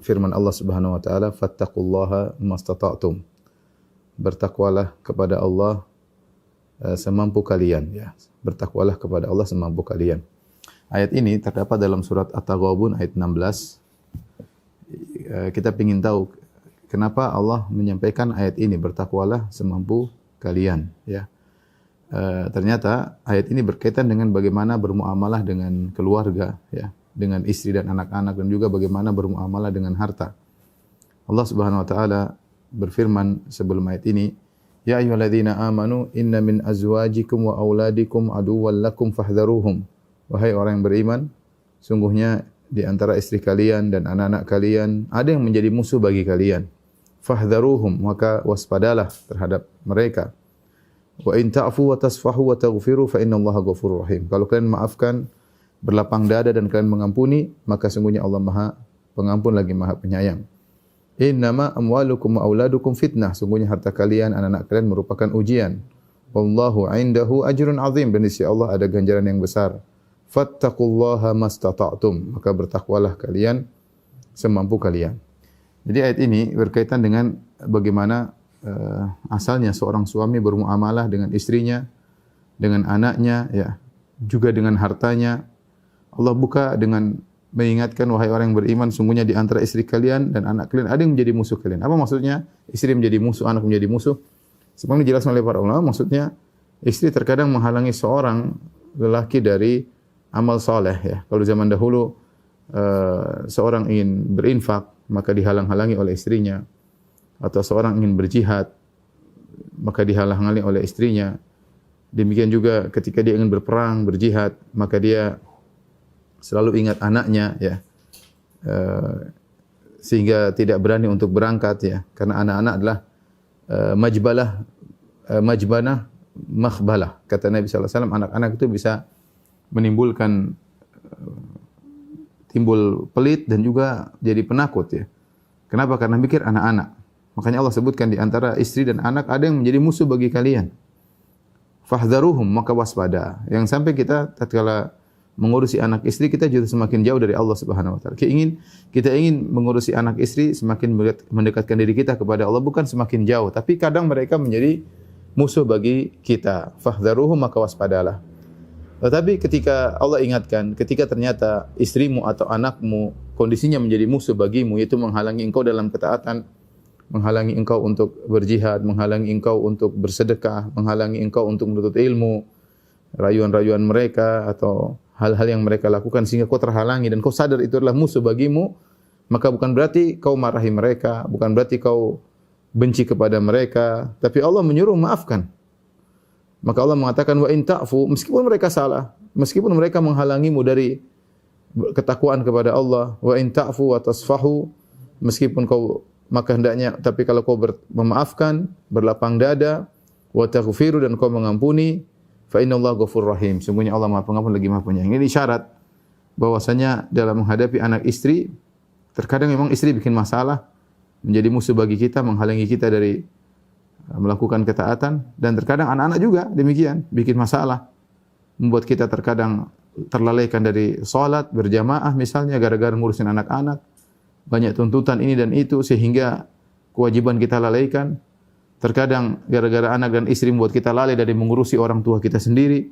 firman Allah Subhanahu wa taala, "Fattaqullaha mastata'tum." Bertakwalah kepada Allah semampu kalian, ya. Bertakwalah kepada Allah semampu kalian. Ayat ini terdapat dalam surat At-Taghabun ayat 16. Kita ingin tahu kenapa Allah menyampaikan ayat ini, bertakwalah semampu kalian, ya. Ternyata ayat ini berkaitan dengan bagaimana bermuamalah dengan keluarga, ya, dengan istri dan anak-anak, dan juga bagaimana bermuamalah dengan harta. Allah Subhanahu wa taala berfirman sebelum ayat ini, "Ya ayyuhalladzina amanu inna min azwajikum wa auladikum aduwwan lakum fahdharuhum." Wahai orang yang beriman, sungguhnya di antara istri kalian dan anak-anak kalian ada yang menjadi musuh bagi kalian. Fahdharuhum, maka waspadalah terhadap mereka. Wa in ta'fu wa tasfahu wa taghfiru fa innallaha ghafurur rahim. Kalau kalian maafkan, berlapang dada dan kalian mengampuni, maka sungguhnya Allah Maha Pengampun lagi Maha Penyayang. Innama amwalukum wa auladukum fitnah. Sungguhnya harta kalian, anak-anak kalian merupakan ujian. Wallahu 'indahu ajrun 'azim. Dan di sisi Allah ada ganjaran yang besar. Fattaqullaha mastata'tum. Maka bertakwalah kalian semampu kalian. Jadi ayat ini berkaitan dengan bagaimana asalnya seorang suami bermuamalah dengan istrinya, dengan anaknya, ya, juga dengan hartanya. Allah buka dengan mengingatkan, wahai orang yang beriman, sungguhnya di antara istri kalian dan anak kalian ada yang menjadi musuh kalian. Apa maksudnya? Istri menjadi musuh, anak menjadi musuh. Seperti dijelaskan oleh para ulama, maksudnya istri terkadang menghalangi seorang lelaki dari amal soleh, ya. Kalau zaman dahulu seorang ingin berinfak, maka dihalang-halangi oleh istrinya. Atau seorang ingin berjihad, maka dihalang-halangi oleh istrinya. Demikian juga ketika dia ingin berperang, berjihad, maka dia selalu ingat anaknya, ya, sehingga tidak berani untuk berangkat, ya, karena anak-anak adalah majbanah, makhbalah. Kata Nabi SAW, anak-anak itu bisa menimbulkan timbul pelit dan juga jadi penakut, ya. Kenapa? Karena mikir anak-anak. Makanya Allah sebutkan di antara istri dan anak ada yang menjadi musuh bagi kalian. Fahdharuhum, maka waspada. Yang sampai kita tatkala mengurusi anak istri, kita juga semakin jauh dari Allah Subhanahu wa taala. Kita ingin mengurusi anak istri, semakin mendekatkan diri kita kepada Allah, bukan semakin jauh, tapi kadang mereka menjadi musuh bagi kita. Fahdharuhum, maka waspadalah. Tetapi ketika Allah ingatkan, ketika ternyata istrimu atau anakmu kondisinya menjadi musuh bagimu, yaitu menghalangi engkau dalam ketaatan, menghalangi engkau untuk berjihad, menghalangi engkau untuk bersedekah, menghalangi engkau untuk menuntut ilmu, rayuan-rayuan mereka atau hal-hal yang mereka lakukan sehingga kau terhalangi dan kau sadar itu adalah musuh bagimu, maka bukan berarti kau marahi mereka, bukan berarti kau benci kepada mereka, tapi Allah menyuruh maafkan. Maka Allah mengatakan, wa in ta'fu, meskipun mereka salah, meskipun mereka menghalangimu dari ketakwaan kepada Allah, wa in ta'fu wa tasfahu, meskipun kau, maka hendaknya, tapi kalau kau memaafkan, berlapang dada, wa taghfiru, dan kau mengampuni, fa innallaha ghafurur rahim. Sungguhnya Allah Maha Pengampun lagi Maha Penyayang. Ini isyarat bahwasanya dalam menghadapi anak istri, terkadang memang istri bikin masalah, menjadi musuh bagi kita, menghalangi kita dari melakukan ketaatan, dan terkadang anak-anak juga demikian, bikin masalah, membuat kita terkadang terlalaikan dari salat berjamaah misalnya gara-gara ngurusin anak-anak, banyak tuntutan ini dan itu sehingga kewajiban kita lalaikan. Terkadang gara-gara anak dan istri membuat kita lalai dari mengurusi orang tua kita sendiri.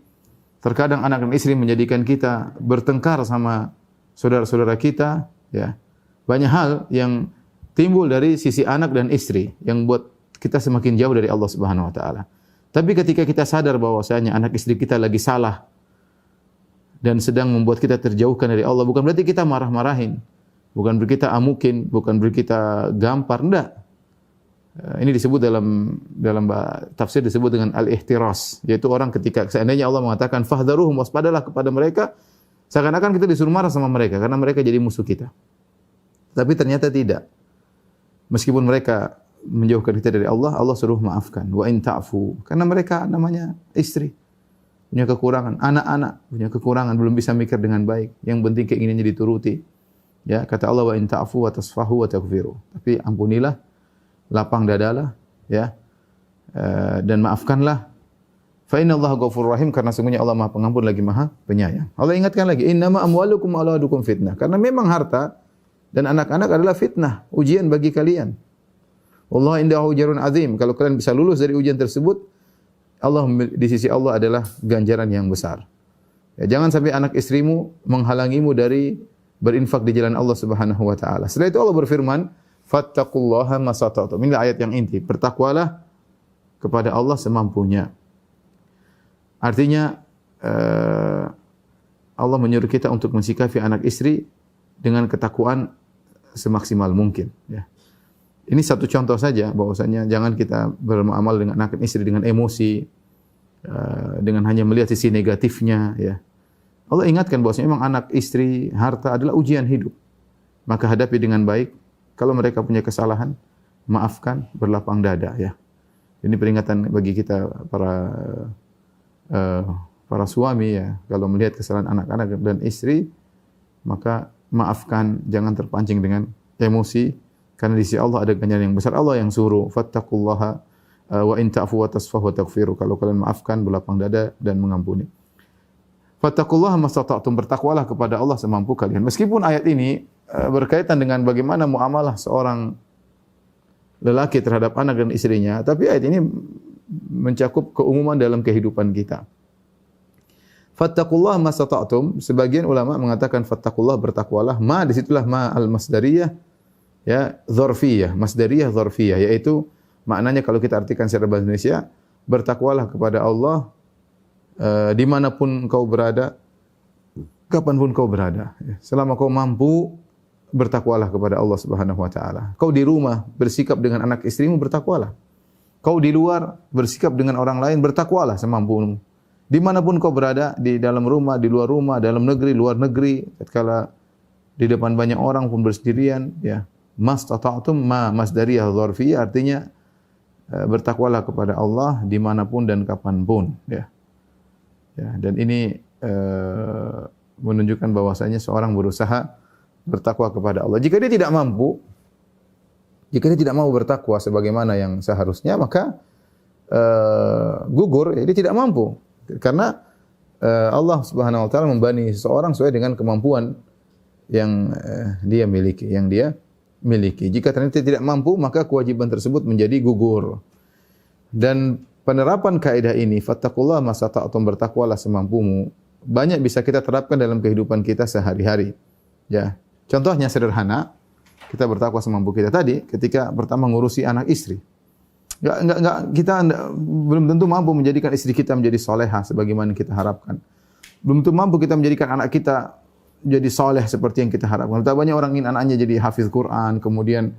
Terkadang anak dan istri menjadikan kita bertengkar sama saudara-saudara kita, ya. Banyak hal yang timbul dari sisi anak dan istri yang buat kita semakin jauh dari Allah Subhanahu wa taala. Tapi ketika kita sadar bahwasanya anak istri kita lagi salah dan sedang membuat kita terjauhkan dari Allah, bukan berarti kita marah-marahin, bukan berarti kita amukin, bukan berarti kita gampar, enggak. Ini disebut dalam tafsir disebut dengan al-ihtiras, yaitu orang ketika seandainya Allah mengatakan fahdharuhum, waspadalah kepada mereka, seakan-akan kita disuruh marah sama mereka karena mereka jadi musuh kita. Tapi ternyata tidak. Meskipun mereka menjauhkan kita dari Allah, Allah suruh maafkan. Wa in ta'fu, karena mereka namanya istri, punya kekurangan, anak-anak punya kekurangan, belum bisa mikir dengan baik. Yang penting keinginannya dituruti. Ya, kata Allah, wa in ta'fu wa tasfahu wa taghfiru. Tapi ampunilah, lapang dadalah, ya, dan maafkanlah. Fa innallaha ghafurur rahim, karena sungguhnya Allah Maha Pengampun lagi Maha Penyayang. Allah ingatkan lagi, innama amwalukum wa auladukum fitnah. Karena memang harta Dan anak-anak adalah fitnah, ujian bagi kalian. Allah indahu ajrun azim. Kalau kalian bisa lulus dari ujian tersebut, di sisi Allah adalah ganjaran yang besar. Ya, jangan sampai anak istrimu menghalangimu dari berinfak di jalan Allah Subhanahu wa taala. Setelah itu Allah berfirman, "Fattaqullaha masata'tum." Ini ayat yang inti. Bertakwalah kepada Allah semampunya. Artinya Allah menyuruh kita untuk mensikapi anak istri dengan ketakwaan semaksimal mungkin, ya. Ini satu contoh saja bahwasanya jangan kita beramal dengan anak istri dengan emosi, dengan hanya melihat sisi negatifnya, ya. Allah ingatkan bahwasanya memang anak istri, harta adalah ujian hidup. Maka hadapi dengan baik. Kalau mereka punya kesalahan, maafkan, berlapang dada, ya. Ini peringatan bagi kita para suami, ya. Kalau melihat kesalahan anak-anak dan istri, maka maafkan, jangan terpancing dengan emosi, karena di sisi Allah ada ganjaran yang besar. Allah yang suruh, fattaqullaha wa in ta'fu wa tasfahu wa taghfiru. Kalau kalian maafkan, berlapang dada dan mengampuni. Fattaqullaha mastata'tum, bertakwalah kepada Allah semampu kalian. Meskipun ayat ini berkaitan dengan bagaimana muamalah seorang lelaki terhadap anak dan istrinya, tapi ayat ini mencakup keumuman dalam kehidupan kita. Fattaqullaha mastata'tum, sebagian ulama mengatakan fattaqullaha, bertakwalah, ma disitulah ma al-masdariyah, ya, dzarfiyah, masdariyah dzarfiyah, yaitu maknanya kalau kita artikan secara bahasa Indonesia, bertakwalah kepada Allah dimanapun kau berada, kapanpun kau berada, ya. Selama kau mampu, bertakwalah kepada Allah Subhanahu wa taala. Kau di rumah bersikap dengan anak istrimu, bertakwalah. Kau di luar bersikap dengan orang lain, bertakwalah semampumu. Dimanapun kau berada, di dalam rumah, di luar rumah, dalam negeri, luar negeri, tatkala di depan banyak orang pun bersendirian, ya. Mastata'tum ma masdariyah dzarfiyah, artinya bertakwalah kepada Allah dimanapun dan kapanpun, ya. Ya, dan ini menunjukkan bahwasanya seorang berusaha bertakwa kepada Allah. Jika dia tidak mampu, jika dia tidak mau bertakwa sebagaimana yang seharusnya, maka gugur, ya, dia tidak mampu. Karena Allah Subhanahu wa taala membani seseorang sesuai dengan kemampuan yang dia miliki. Jika ternyata tidak mampu, maka kewajiban tersebut menjadi gugur. Dan penerapan kaidah ini, fattaqullaha mastata'tum, bertakwalah semampumu, banyak bisa kita terapkan dalam kehidupan kita sehari-hari. Ya. Contohnya sederhana, kita bertakwa semampu kita tadi ketika pertama mengurusi anak istri. Kita belum tentu mampu menjadikan istri kita menjadi soleha sebagaimana kita harapkan. Belum tentu mampu kita menjadikan anak kita jadi soleh seperti yang kita harapkan. Betapa banyak orang ingin anaknya jadi hafiz Quran, kemudian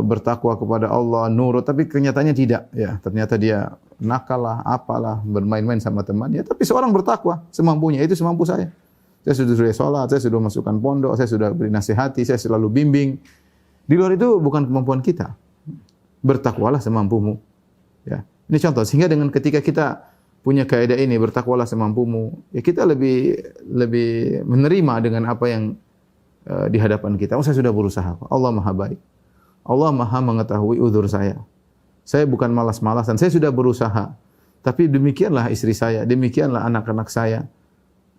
bertakwa kepada Allah, nurut, tapi kenyataannya tidak. Ya, ternyata dia nakal lah, apalah, bermain-main sama temannya. Tapi seorang bertakwa semampunya, itu semampu saya. Saya sudah sholat, saya sudah masukkan pondok, saya sudah beri nasihati, saya selalu bimbing. Di luar itu bukan kemampuan kita. Bertakwalah semampumu. Ya. Ini contoh. Sehingga dengan ketika kita punya kaidah ini, bertakwalah semampumu, ya kita lebih menerima dengan apa yang di hadapan kita. Oh, saya sudah berusaha. Allah Maha baik. Allah Maha mengetahui uzur saya. Saya bukan malas-malasan. Saya sudah berusaha. Tapi demikianlah istri saya, demikianlah anak-anak saya.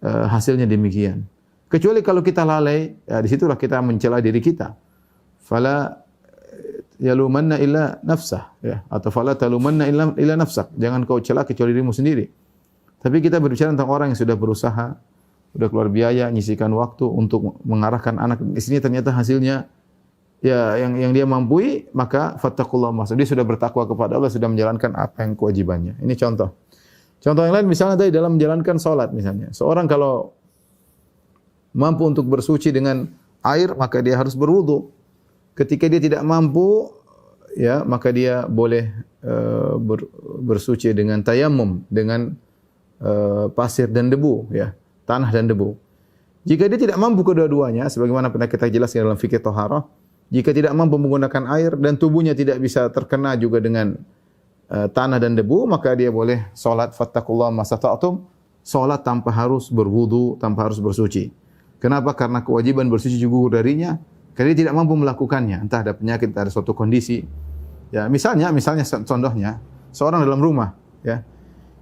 Hasilnya demikian. Kecuali kalau kita lalai, ya disitulah kita mencela diri kita. Fala yalumanna illa nafsah, ya, atau fala talumanna illa nafsak. Jangan kau cela kecuali dirimu sendiri. Tapi kita berbicara tentang orang yang sudah berusaha, sudah keluar biaya, nyisikan waktu untuk mengarahkan anak istrinya, ternyata hasilnya ya yang dia mampu, maka fattaqullaha maksud dia sudah bertakwa kepada Allah, sudah menjalankan apa yang kewajibannya. Ini contoh. Contoh yang lain misalnya tadi dalam menjalankan salat misalnya. Seorang kalau mampu untuk bersuci dengan air, maka dia harus berwudu. Ketika dia tidak mampu, ya, maka dia boleh bersuci dengan tayammum, dengan pasir dan debu, ya, tanah dan debu. Jika dia tidak mampu kedua-duanya, sebagaimana pernah kita jelaskan dalam fikih thaharah, jika tidak mampu menggunakan air dan tubuhnya tidak bisa terkena juga dengan tanah dan debu, maka dia boleh salat fattaqullaha mastata'tum, salat tanpa harus berwudu, tanpa harus bersuci. Kenapa? Karena kewajiban bersuci gugur darinya, karena dia tidak mampu melakukannya, entah ada penyakit, entah ada suatu kondisi. Ya, misalnya contohnya, seorang dalam rumah, ya.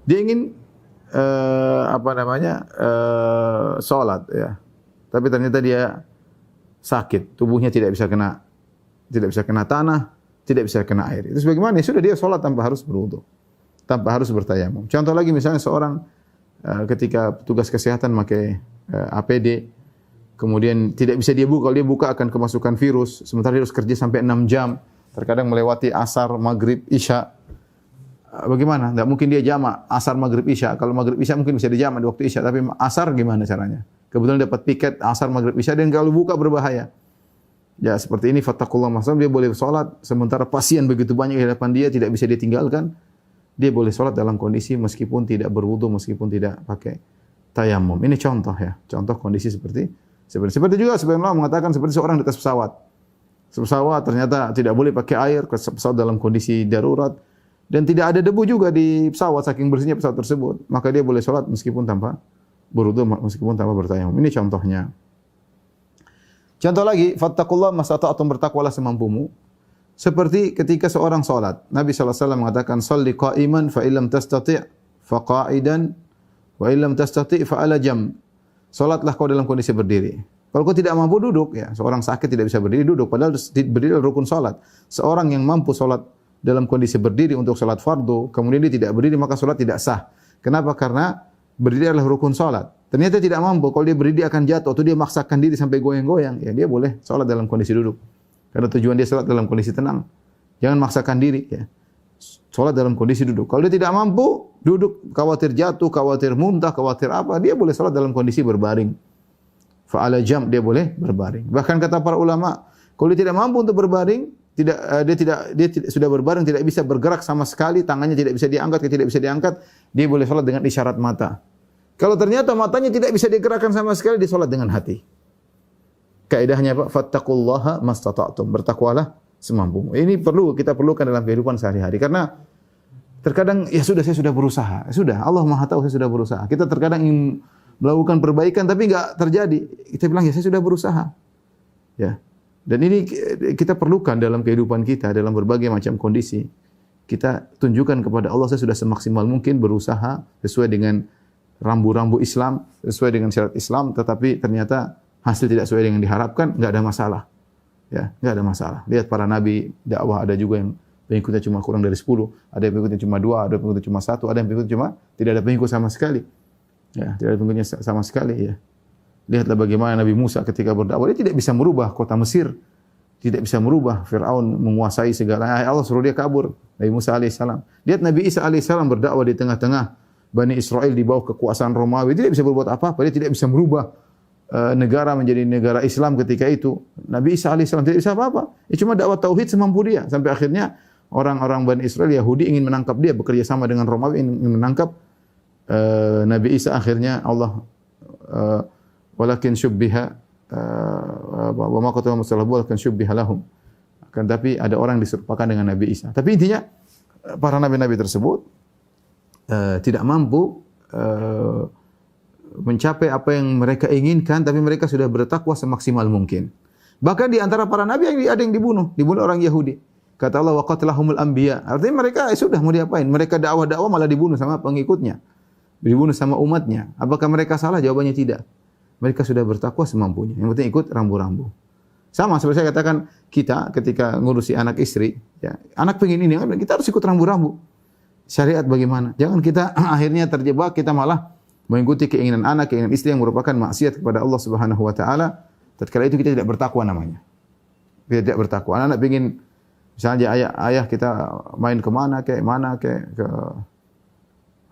Dia ingin salat, ya. Tapi ternyata dia sakit, tubuhnya tidak bisa kena tanah, tidak bisa kena air. Itu sebagaimana ya sudah dia sholat tanpa harus berwudu, tanpa harus bertayamum. Contoh lagi misalnya seorang ketika petugas kesehatan pakai APD, kemudian tidak bisa dia buka, kalau dia buka akan kemasukan virus, sementara dia harus kerja sampai 6 jam, terkadang melewati asar, maghrib, isya. Bagaimana? Tidak mungkin dia jamak asar, maghrib, isya. Kalau maghrib, isya mungkin bisa dijamak di waktu isya, tapi asar gimana caranya? Kebetulan dapat piket asar, maghrib, isya, dan kalau buka berbahaya. Ya seperti ini, fattakullah masam, dia boleh sholat, sementara pasien begitu banyak di hadapan dia, tidak bisa ditinggalkan. Dia boleh sholat dalam kondisi meskipun tidak berwudu, meskipun tidak pakai tayamum. Ini contoh ya, contoh kondisi seperti juga sebagian ulama mengatakan seperti seorang di atas pesawat. Pesawat ternyata tidak boleh pakai air, pesawat dalam kondisi darurat, dan tidak ada debu juga di pesawat, saking bersihnya pesawat tersebut. Maka dia boleh sholat meskipun tanpa berwudu, meskipun tanpa bertayamum. Ini contohnya. Contoh lagi, fattakullah masata'atum, bertakwalah semampumu. Seperti ketika seorang salat, Nabi SAW mengatakan, "Shalli qa'iman fa illam tastati' fa qa'idan wa illam tastati' fa ala jam." Salatlah kau dalam kondisi berdiri. Kalau kau tidak mampu duduk, ya, seorang sakit tidak bisa berdiri, duduk, padahal berdiri adalah rukun salat. Seorang yang mampu salat dalam kondisi berdiri untuk salat fardu, kemudian dia tidak berdiri, maka salat tidak sah. Kenapa? Karena berdiri adalah rukun salat. Ternyata tidak mampu, kalau dia berdiri akan jatuh, atau dia maksakan diri sampai goyang-goyang, ya dia boleh salat dalam kondisi duduk. Karena tujuan dia salat dalam kondisi tenang. Jangan maksakan diri, ya. Salat dalam kondisi duduk. Kalau dia tidak mampu duduk, khawatir jatuh, khawatir muntah, khawatir apa, dia boleh salat dalam kondisi berbaring. Fa'ala jam, dia boleh berbaring. Bahkan kata para ulama, kalau dia tidak mampu untuk berbaring, dia sudah berbaring, tidak bisa bergerak sama sekali, tangannya tidak bisa diangkat, dia boleh salat dengan isyarat mata. Kalau ternyata matanya tidak bisa digerakkan sama sekali, dia salat dengan hati. Kaidahnya apa? Fattaqullaha mastata'tum. Bertakwalah semampumu. Ini kita perlukan dalam kehidupan sehari-hari, karena terkadang ya sudah, saya sudah berusaha. Sudah, Allah Maha tahu saya sudah berusaha. Kita terkadang ingin melakukan perbaikan tapi enggak terjadi. Kita bilang ya saya sudah berusaha. Ya. Dan ini kita perlukan dalam kehidupan kita, dalam berbagai macam kondisi. Kita tunjukkan kepada Allah, saya sudah semaksimal mungkin berusaha sesuai dengan rambu-rambu Islam, sesuai dengan syarat Islam, tetapi ternyata hasil tidak sesuai dengan diharapkan, enggak ada masalah. Ya, enggak ada masalah. Lihat para nabi dakwah, ada juga yang pengikutnya cuma kurang dari 10, ada yang pengikutnya cuma 2, ada yang pengikutnya cuma 1, ada yang pengikutnya cuma tidak ada pengikut sama sekali. Ya, tidak ada pengikutnya sama sekali, ya. Lihatlah bagaimana Nabi Musa ketika berdakwah, dia tidak bisa merubah kota Mesir, tidak bisa merubah Firaun menguasai segala. Allah suruh dia kabur. Nabi Musa alaihissalam. Lihat Nabi Isa alaihissalam berdakwah di tengah-tengah Bani Israel di bawah kekuasaan Romawi, tidak bisa berbuat apa-apa, dia tidak bisa merubah negara menjadi negara Islam ketika itu. Nabi Isa alaihissalam tidak bisa apa-apa. Dia cuma dakwah tauhid semampu dia, sampai akhirnya orang-orang Bani Israel Yahudi ingin menangkap dia, bekerja sama dengan Romawi ingin menangkap Nabi Isa. Akhirnya Allah walakin syubbiha wa ma qatalu musallahu walakin syubbiha lahum. Akan tapi ada orang diserupakan dengan Nabi Isa. Tapi intinya para nabi-nabi tersebut tidak mampu mencapai apa yang mereka inginkan, tapi mereka sudah bertakwa semaksimal mungkin. Bahkan di antara para nabi ada yang dibunuh orang Yahudi. Kata Allah, wa qatalahumul anbiya. Artinya mereka sudah mau diapain? Mereka dakwah-dakwah malah dibunuh sama pengikutnya. Dibunuh sama umatnya. Apakah mereka salah? Jawabannya tidak. Mereka sudah bertakwa semampunya. Yang penting ikut rambu-rambu. Sama seperti saya katakan, kita ketika ngurusi anak istri, ya, anak pengen ini, kita harus ikut rambu-rambu. Syariat bagaimana? Jangan kita akhirnya terjebak, kita malah mengikuti keinginan anak, keinginan istri yang merupakan maksiat kepada Allah Subhanahu wa taala. Tatkala itu kita tidak bertakwa namanya. Kita tidak bertakwa. Anak pengen misalnya ayah kita main kemana ke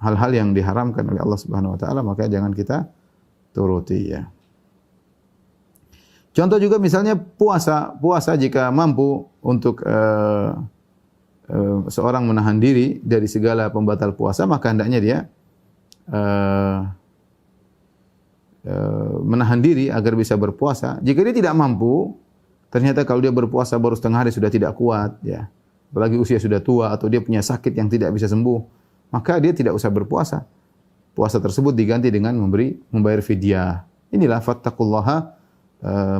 hal-hal yang diharamkan oleh Allah Subhanahu wa taala, maka jangan kita turuti, ya. Contoh juga misalnya puasa jika mampu untuk seorang menahan diri dari segala pembatal puasa, maka hendaknya dia menahan diri agar bisa berpuasa. Jika dia tidak mampu, ternyata kalau dia berpuasa baru setengah hari sudah tidak kuat, ya. Apalagi usia sudah tua atau dia punya sakit yang tidak bisa sembuh, maka dia tidak usah berpuasa. Puasa tersebut diganti dengan membayar fidyah. Inilah fattaqullaha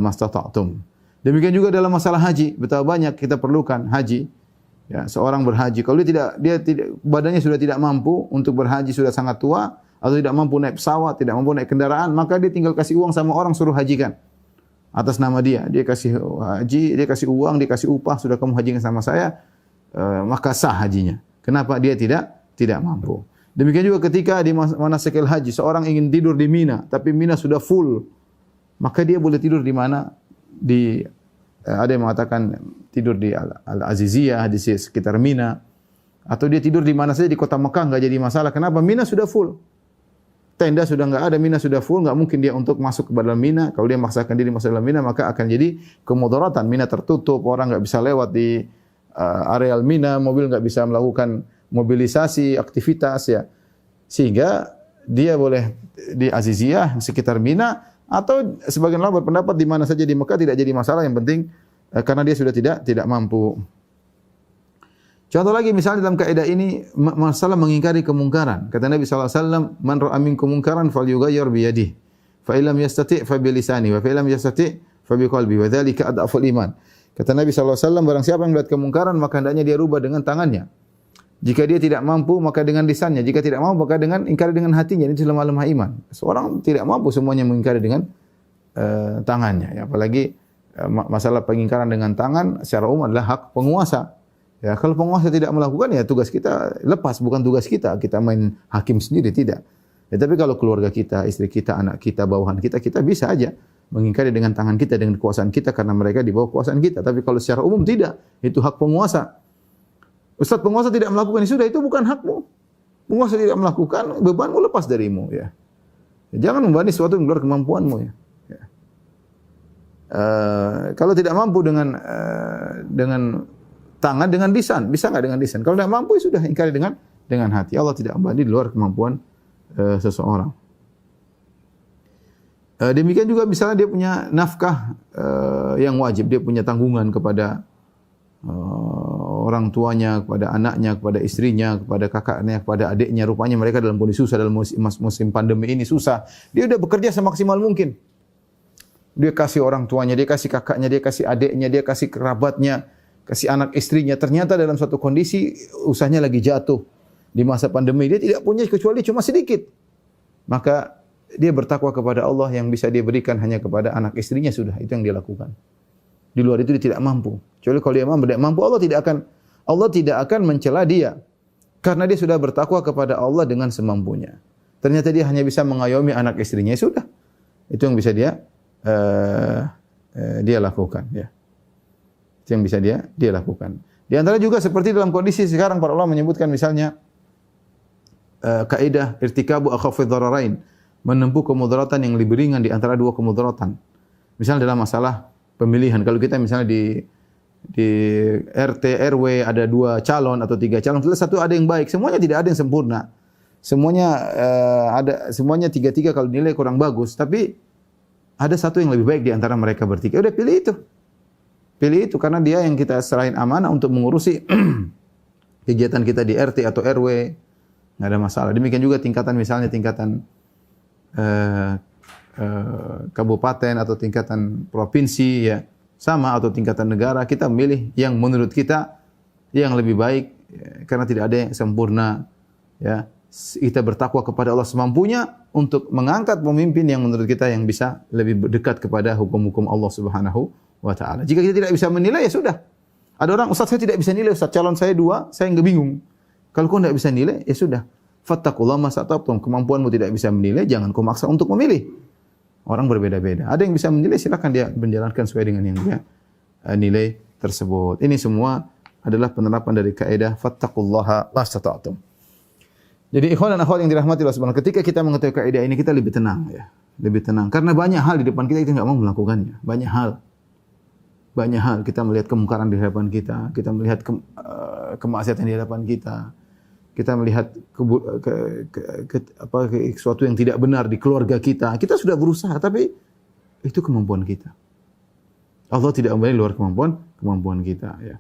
mastata'tum. Demikian juga dalam masalah haji, betapa banyak kita perlukan haji. Ya, seorang berhaji, kalau dia tidak badannya sudah tidak mampu untuk berhaji, sudah sangat tua atau tidak mampu naik pesawat, tidak mampu naik kendaraan, maka dia tinggal kasih uang sama orang suruh hajikan. atas nama dia. Dia kasih haji, dia kasih uang, dia kasih upah, sudah kamu hajikan sama saya, maka sah hajinya. Kenapa dia tidak mampu? Demikian juga ketika di manasikil haji, seorang ingin tidur di Mina, tapi Mina sudah full, maka dia boleh tidur di mana? Ada yang mengatakan tidur di Al-Aziziyah, di sekitar Mina, atau dia tidur di mana saja di kota Mekah, enggak jadi masalah. Kenapa? Mina sudah full. Tenda sudah enggak ada, Mina sudah full, enggak mungkin dia untuk masuk ke dalam Mina. Kalau dia memaksakan diri masuk dalam Mina, maka akan jadi kemudaratan. Mina tertutup, orang enggak bisa lewat di areal Mina, mobil enggak bisa melakukan mobilisasi, aktivitas ya. Sehingga dia boleh di Aziziyah sekitar Mina, atau sebagian ulama berpendapat di mana saja di Mekah tidak jadi masalah, yang penting karena dia sudah tidak mampu. Contoh lagi misalnya dalam kaidah ini masalah mengingkari kemungkaran. Kata Nabi sallallahu alaihi wasallam, "Man ra'a minkum munkaran falyughayyir bi yadihi, fa illam yastati' fa bi lisanihi, wa fa illam yastati' fa bi qalbihi, wa dzalika adhaful iman." Kata Nabi sallallahu alaihi wasallam, barang siapa yang melihat kemungkaran maka hendaknya dia rubah dengan tangannya. Jika dia tidak mampu maka dengan lisannya, jika tidak mampu maka dengan ingkari dengan hatinya. Ini lemah-lemah iman. Seorang tidak mampu semuanya mengingkari dengan tangannya. Ya, apalagi masalah pengingkaran dengan tangan secara umum adalah hak penguasa. Ya, kalau penguasa tidak melakukan ya tugas kita lepas, bukan tugas kita. Kita main hakim sendiri tidak. Ya, tapi kalau keluarga kita, istri kita, anak kita, bawahan kita, kita bisa aja mengingkari dengan tangan kita, dengan kekuasaan kita karena mereka di bawah kekuasaan kita. Tapi kalau secara umum tidak, itu hak penguasa. Ustaz, penguasa tidak melakukan, sudah itu bukan hakmu. Penguasa tidak melakukan, bebanmu lepas darimu. Ya. Jangan membebani sesuatu yang luar kemampuanmu. Ya. Ya. Kalau tidak mampu dengan tangan, dengan lisan, bisa nggak dengan lisan? Kalau tidak mampu, sudah ingkari dengan hati. Allah tidak membebani di luar kemampuan seseorang. Demikian juga misalnya dia punya nafkah yang wajib, dia punya tanggungan kepada orang tuanya, kepada anaknya, kepada istrinya, kepada kakaknya, kepada adiknya. Rupanya mereka dalam kondisi susah, dalam musim pandemi ini susah. Dia sudah bekerja semaksimal mungkin. Dia kasih orang tuanya, dia kasih kakaknya, dia kasih adiknya, dia kasih kerabatnya, kasih anak istrinya. Ternyata dalam suatu kondisi usahanya lagi jatuh. Di masa pandemi dia tidak punya kecuali cuma sedikit. Maka dia bertakwa kepada Allah, yang bisa dia berikan hanya kepada anak istrinya, sudah. Itu yang dia lakukan. Di luar itu dia tidak mampu. Kecuali kalau dia tidak mampu, Allah tidak akan mencela dia. Karena dia sudah bertakwa kepada Allah dengan semampunya. Ternyata dia hanya bisa mengayomi anak istrinya, sudah. Itu yang bisa dia lakukan. Ya. Itu yang bisa dia lakukan. Di antara juga seperti dalam kondisi sekarang para ulama menyebutkan misalnya kaidah irtikabu akhafidh dhararain, menempuh kemudaratan yang lebih ringan di antara dua kemudaratan. Misalnya dalam masalah pemilihan, kalau kita misalnya di RT RW ada 2 calon atau 3 calon, satu ada yang baik, semuanya tidak ada yang sempurna. Semuanya tiga kalau nilai kurang bagus, tapi ada satu yang lebih baik di antara mereka bertiga. Udah pilih itu. Pilih itu karena dia yang kita serahin amanah untuk mengurusi kegiatan kita di RT atau RW. Enggak ada masalah. Demikian juga tingkatan kabupaten atau tingkatan provinsi ya, sama, atau tingkatan negara, kita memilih yang menurut kita yang lebih baik ya, karena tidak ada yang sempurna ya. Kita bertakwa kepada Allah semampunya untuk mengangkat pemimpin yang menurut kita yang bisa lebih dekat kepada hukum-hukum Allah Subhanahu wa taala. Jika kita tidak bisa menilai ya sudah. Ada orang, Ustaz saya tidak bisa nilai, Ustaz calon saya 2, saya enggak bingung. Kalau kau tidak bisa nilai ya sudah. Fattaqullaha masata'tum, kemampuanmu tidak bisa menilai, jangan kau maksa untuk memilih. Orang berbeda-beda. Ada yang bisa menilai, silakan dia menjalankan sesuai dengan yang dia nilai tersebut. Ini semua adalah penerapan dari kaidah fattaqullaha masata'tum. Jadi ikhwan dan akhwat yang dirahmati Allah Subhanahu, ketika kita mengetahui kaidah ini kita lebih tenang ya. Lebih tenang karena banyak hal di depan kita enggak mau melakukannya. Banyak hal kita melihat kemungkaran di hadapan kita, kita melihat kemaksiatan di hadapan kita. Kita melihat sesuatu yang tidak benar di keluarga kita. Kita sudah berusaha, tapi itu kemampuan kita. Allah tidak memberi luar kemampuan kita. Ya.